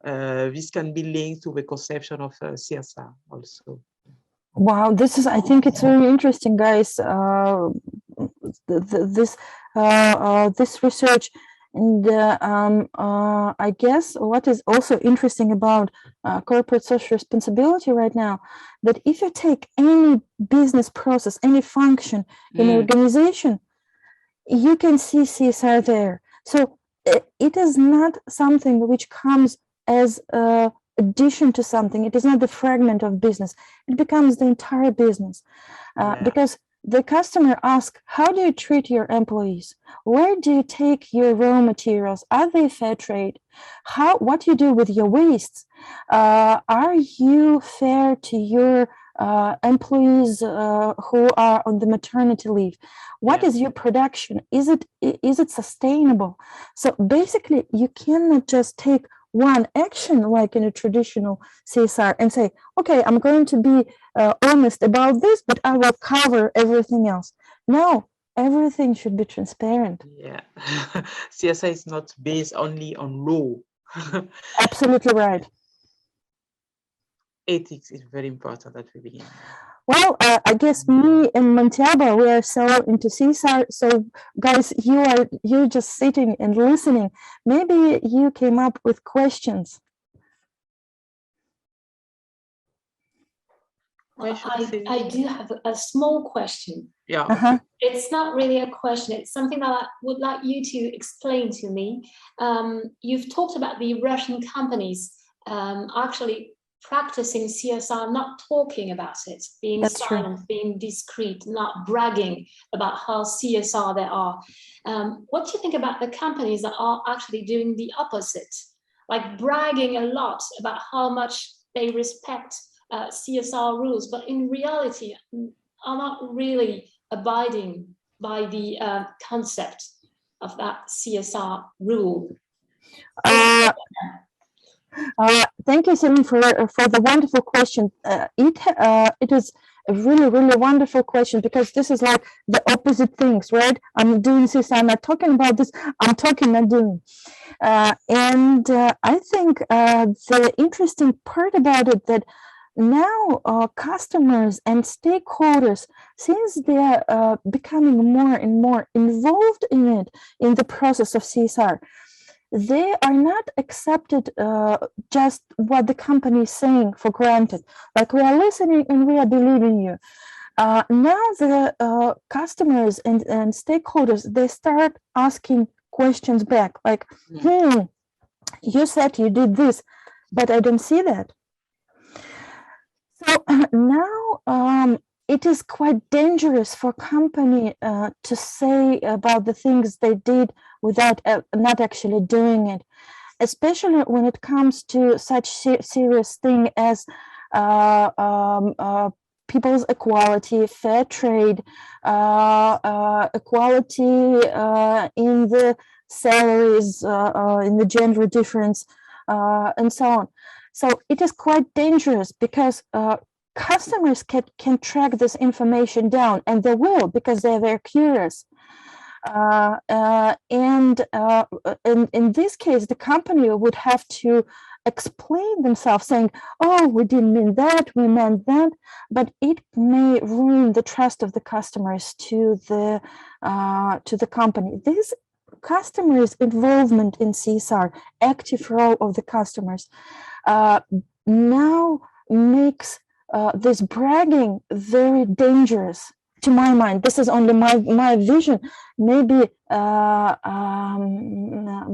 [SPEAKER 1] This can be linked to the conception of CSR also.
[SPEAKER 2] Wow, I think it's very interesting, guys. This research, and I guess what is also interesting about corporate social responsibility right now, that if you take any business process, any function in an organization, you can see CSR there. So it is not something which comes as addition to something. It is not the fragment of business. It becomes the entire business because the customer asks, how do you treat your employees? Where do you take your raw materials? Are they fair trade? What do you do with your wastes? Are you fair to your employees who are on the maternity leave? What is your production? Is it sustainable? So basically, you cannot just take one action like in a traditional CSR and say, okay, I'm going to be honest about this, but I will cover everything else. No, everything should be transparent.
[SPEAKER 1] Yeah, CSR is not based only on law.
[SPEAKER 2] Absolutely right.
[SPEAKER 1] Ethics is very important at the beginning.
[SPEAKER 2] Well, I guess me and Mantiaba, we are so into CSR. So, guys, you're just sitting and listening. Maybe you came up with questions.
[SPEAKER 3] I do have a small question.
[SPEAKER 1] Yeah. Okay.
[SPEAKER 3] It's not really a question. It's something that I would like you to explain to me. You've talked about the Russian companies actually practicing CSR, not talking about it, being
[SPEAKER 2] That's
[SPEAKER 3] silent,
[SPEAKER 2] true.
[SPEAKER 3] being discreet, not bragging about how CSR they are. What do you think about the companies that are actually doing the opposite, like bragging a lot about how much they respect CSR rules, but in reality are not really abiding by the concept of that CSR rule?
[SPEAKER 2] Thank you, Celine, for the wonderful question. It is a really, really wonderful question, because this is like the opposite things, right? I'm doing this, I'm not talking about this, I'm talking, not doing. And I think the interesting part about it that now customers and stakeholders, since they're becoming more and more involved in it, in the process of CSR, they are not accepted just what the company is saying for granted. Like, we are listening and we are believing you. Now the customers and stakeholders, they start asking questions back, like, you said you did this, but I don't see that. So now it is quite dangerous for a company to say about the things they did without not actually doing it, especially when it comes to such serious thing as people's equality, fair trade, equality in the salaries, in the gender difference, and so on. So it is quite dangerous, because customers can track this information down, and they will, because they're very curious. And in this case, the company would have to explain themselves, saying, oh, we didn't mean that, we meant that, but it may ruin the trust of the customers to the company. This customers' involvement in CSR, active role of the customers, now makes this bragging very dangerous. To my mind, this is only my vision. Maybe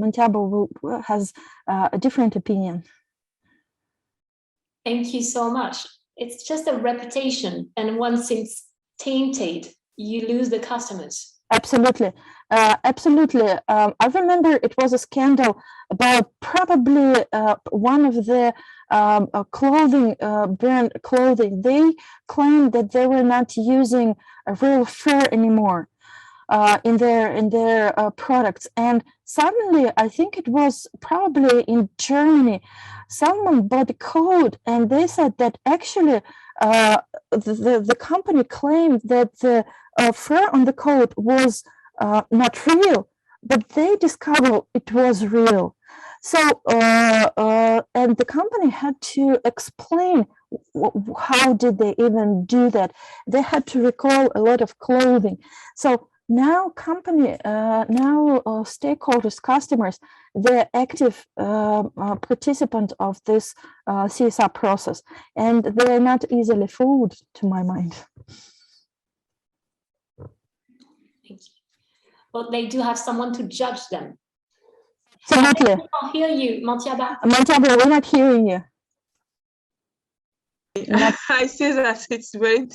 [SPEAKER 2] Mantiaba has a different opinion.
[SPEAKER 3] Thank you so much. It's just a reputation, and once it's tainted, you lose the customers.
[SPEAKER 2] Absolutely, absolutely. I remember it was a scandal about probably one of the clothing brand clothing. They claimed that they were not using a real fur anymore in their products, and suddenly, I think it was probably in Germany, someone bought a coat, and they said that actually the company claimed that the fur on the coat was not real, but they discovered it was real. So, and the company had to explain how did they even do that. They had to recall a lot of clothing. So now stakeholders, customers, they're active participant of this CSR process, and they're not easily fooled, to my mind.
[SPEAKER 3] Thank you. But they do have someone to judge them.
[SPEAKER 2] Absolutely.
[SPEAKER 3] I can't hear you, Mantiaba.
[SPEAKER 2] Mantiaba, we're not hearing you.
[SPEAKER 1] I say that it's very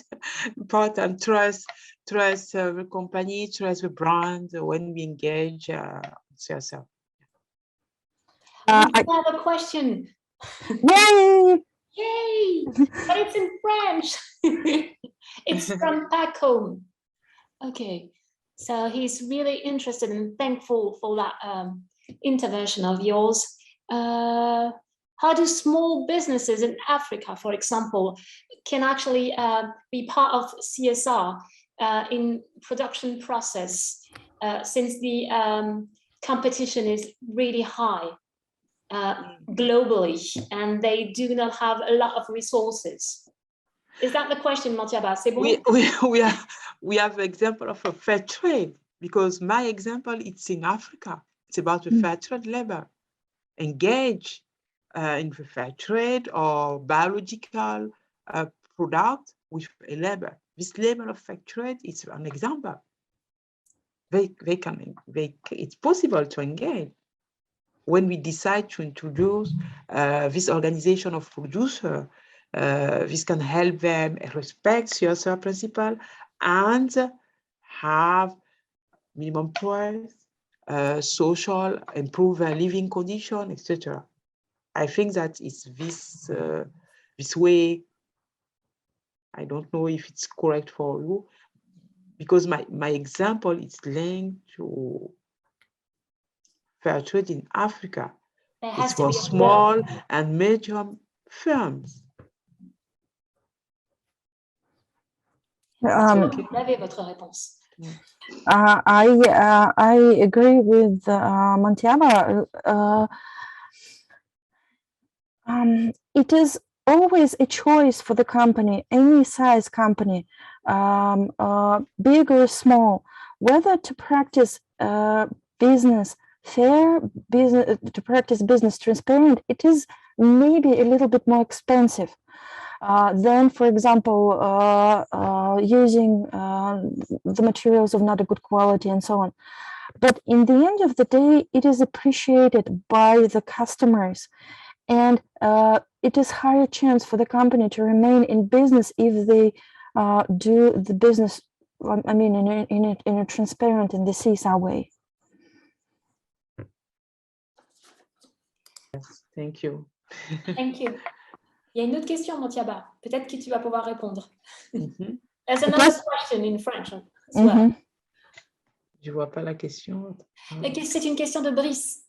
[SPEAKER 1] important. Trust the company, trust the brand when we engage. CSR.
[SPEAKER 3] I have a question.
[SPEAKER 2] Yay!
[SPEAKER 3] Yay! But it's in French. It's from back home. Okay, so he's really interested and thankful for that intervention of yours. How do small businesses in Africa, for example, can actually be part of CSR in production process since the competition is really high globally and they do not have a lot of resources? Is that the question, Mantiaba? C'est bon?
[SPEAKER 1] We have an example of a fair trade, because my example, it's in Africa. It's about a fair trade labor. Engage in the fair trade or biological product with a labor. This labor of fair trade is an example. It's possible to engage. When we decide to introduce this organization of producers, this can help them respect CSR principle and have minimum price, social, improve their living condition, etc. I think that is this way. I don't know if it's correct for you, because my example is linked to fair trade in Africa. It's for small and medium firms.
[SPEAKER 3] Vous avez votre réponse.
[SPEAKER 2] I agree with Mantiaba. It is always a choice for the company, any size company, big or small, whether to practice business fair, to practice business transparent. It is maybe a little bit more expensive than, for example, using the materials of not a good quality and so on. But in the end of the day, it is appreciated by the customers, and it is higher chance for the company to remain in business if they do the business, I mean, in a transparent, in the CSR way.
[SPEAKER 1] Yes, thank you.
[SPEAKER 3] Thank you. Il y a une autre question, Mantiaba. Peut-être que tu vas pouvoir répondre. There's another question in French as well.
[SPEAKER 1] Je vois pas la question.
[SPEAKER 3] C'est une question de Brice.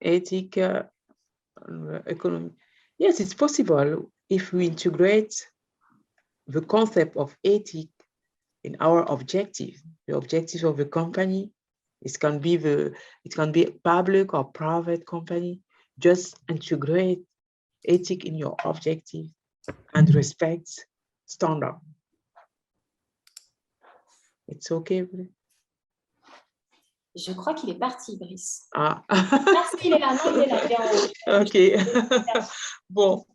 [SPEAKER 1] Ethic, economy. Yes, it's possible if we integrate the concept of ethic in our objective. The objective of the company, it can be a public or private company. Just integrate ethic in your objective and respect standard. It's okay.
[SPEAKER 3] Je crois qu'il est parti, Brice.
[SPEAKER 1] Ah.
[SPEAKER 3] Parce qu'il est là, non, il est là, il est en haut.
[SPEAKER 1] Ok. Bon,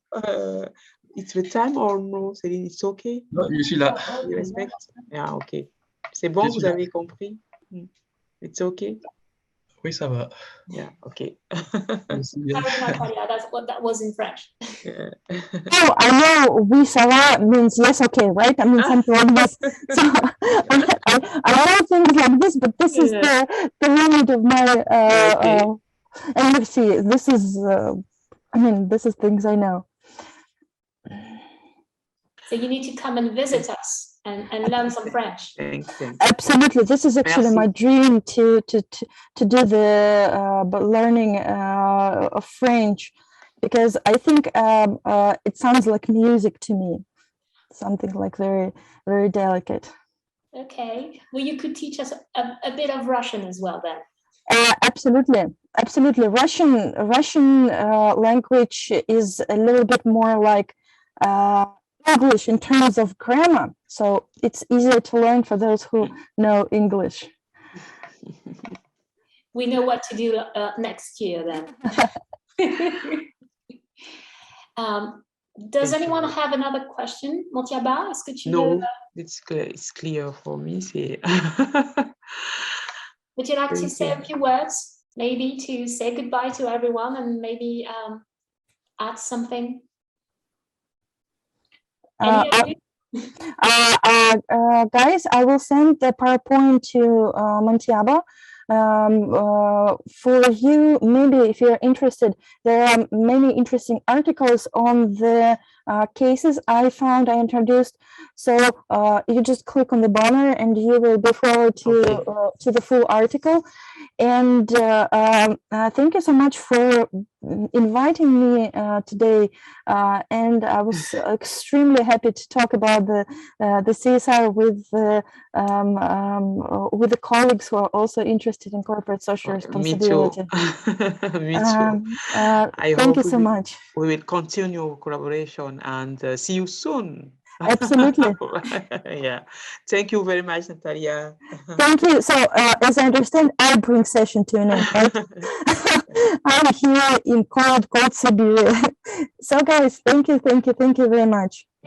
[SPEAKER 1] it's the time or no, Céline, it's okay?
[SPEAKER 5] Non, je suis là.
[SPEAKER 1] You respect? Yeah, ok. C'est bon, vous avez compris? It's okay?
[SPEAKER 5] Oui, ça va.
[SPEAKER 1] Yeah, okay.
[SPEAKER 3] That was in French.
[SPEAKER 1] Yeah.
[SPEAKER 2] Oh, I know, oui, ça va means yes, okay, right? I mean, something like this. So, I know things like this, but this is the limit of my, and let's see, this is, I mean, this is things I know.
[SPEAKER 3] So you need to come and visit us and learn some French.
[SPEAKER 1] Thanks.
[SPEAKER 2] Absolutely, this is actually my dream to do the learning of French, because I think it sounds like music to me, something like very, very delicate.
[SPEAKER 3] Okay, well, you could teach us a bit of Russian as well then.
[SPEAKER 2] Absolutely. Russian language is a little bit more like English in terms of grammar, so it's easier to learn for those who know English.
[SPEAKER 3] We know what to do next year then. Does anyone have another question? Mantiaba, est-ce que tu
[SPEAKER 1] No,
[SPEAKER 3] veux...
[SPEAKER 1] it's clear for me.
[SPEAKER 3] Would you like to say a few words, maybe to say goodbye to everyone and maybe add something?
[SPEAKER 2] Uh,
[SPEAKER 3] Any of you?
[SPEAKER 2] Guys, I will send the PowerPoint to Mantiaba. For you, maybe if you're interested, there are many interesting articles on the cases I introduced. So you just click on the banner and you will be forwarded to the full article. And thank you so much for inviting me today. And I was extremely happy to talk about the CSR with the colleagues who are also interested in corporate social responsibility.
[SPEAKER 1] Me too.
[SPEAKER 2] Thank you so much.
[SPEAKER 1] We will continue collaboration and see you soon.
[SPEAKER 2] Absolutely.
[SPEAKER 1] Yeah. Thank you very much, Natalia.
[SPEAKER 2] Thank you. So, as I understand, I bring session to an end, right? I'm here in cold Siberia. So, guys, thank you very much.